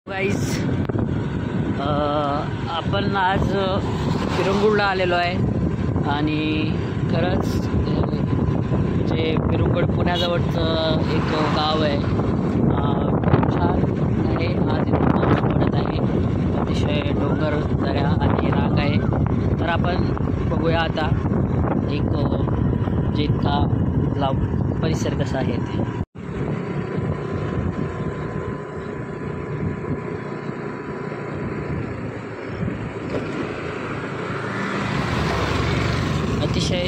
Guys आपण आज पिरंगुडला आलेलो आहे आणि खरंच जे पिरंगुड पुण्याजवळचं एक गाव आहे. खूप छान आहे. आज इथे पाऊस पडत आहे. अतिशय डोंगर दऱ्या आणि रांग आहे. तर आपण बघूया आता एक जे इथला परिसर कसा आहे ते. अतिशय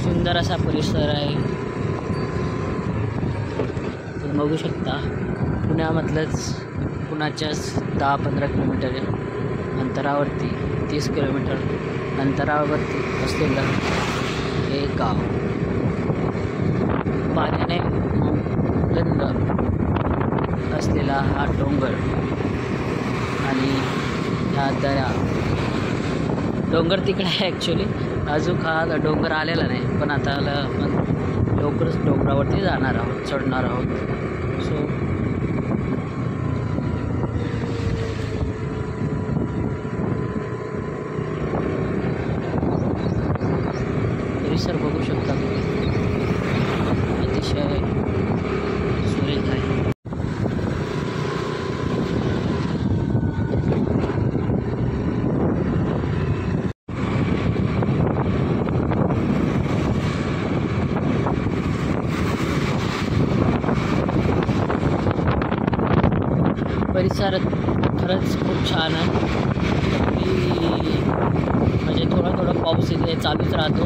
सुंदर असा परिसर आहे. तुम्ही बघू शकता पुण्याच्याच 10-15 किलोमीटर अंतरावरती 30 किलोमीटर अंतरावरती असलेलं हे गाव. पाण्याने गंध असलेला हा डोंगर आणि ह्या दऱ्या. डोंगर तिकडे आहे ॲक्च्युली. अजून हा डोंगर आलेला नाही, पण आता आपण लवकरच डोंगरावरती जाणार आहोत, चढणार आहोत. सो परिसर बघू शकता तुम्ही. अतिशय सुरेख आहे. परिसर खरंच खूप छान आहे. म्हणजे थोडा पाऊस इथे चालूच राहतो.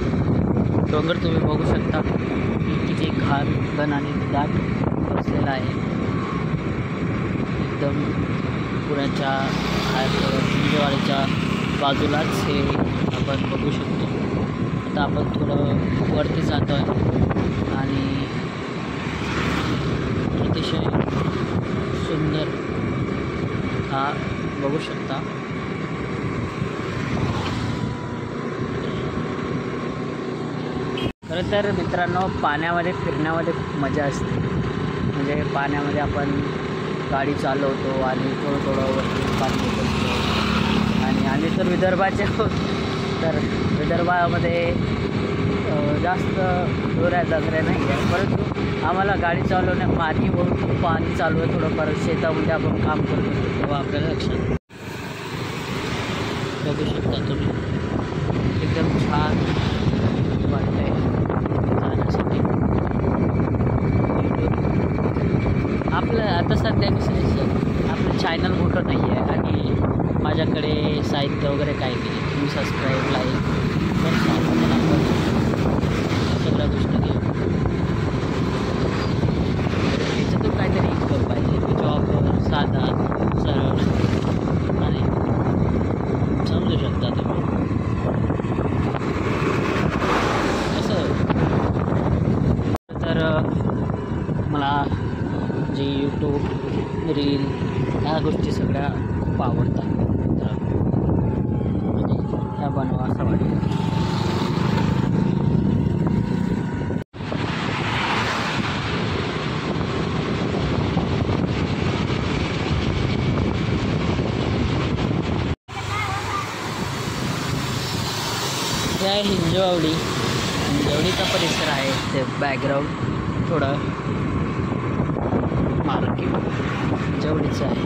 डोंगर तुम्ही बघू शकता किती घन आणि दाट असलेला आहे. एकदम पुण्याच्या हिंजवाडीच्या बाजूलाच हे आपण बघू शकतो. आता आपण थोडं वरती जातो आहे आणि अतिशय सुंदर हा बघू शकता. खरं तर मित्रांनो, पाण्यामध्ये फिरण्यामध्ये खूप मजा असते. म्हणजे पाण्यामध्ये आपण गाडी चालवतो आणि थोडं वरती पाणी करतो. आणि आम्ही तर विदर्भाचे आहोत, तर विदर्भामध्ये जास्त जोऱ्या दगऱ्या नाही आहे, परंतु आम्हाला गाडी चालवण्या पाणी चालू आहे. थोडंफार शेतामध्ये आपण काम करत असतो तेव्हा आपल्याला लक्षात बघू शकता तुम्ही. एकदम छान वाटतं आहे जाण्यासाठी. आपलं आता सध्या कसं आपलं चॅनल मोठं नाही आहे आणि माझ्याकडे साहित्य वगैरे काही नाही. तुम्ही सबस्क्राईब लाईक सगळ्या गोष्टी घ्या. याच्यातून काहीतरी इन्कम पाहिजे. जॉब साधा सरळ आणि समजू शकता तुम्ही असं. तर मला जे यूट्यूब रील ह्या गोष्टी सगळ्या खूप आवडतात. तर म्हणजे ह्या बनवा असं वाटतं. हे आहे हिंजवडीचा परिसर आहे. ते बॅकग्राऊंड थोडं मार्केट हिंजवडीचं आहे.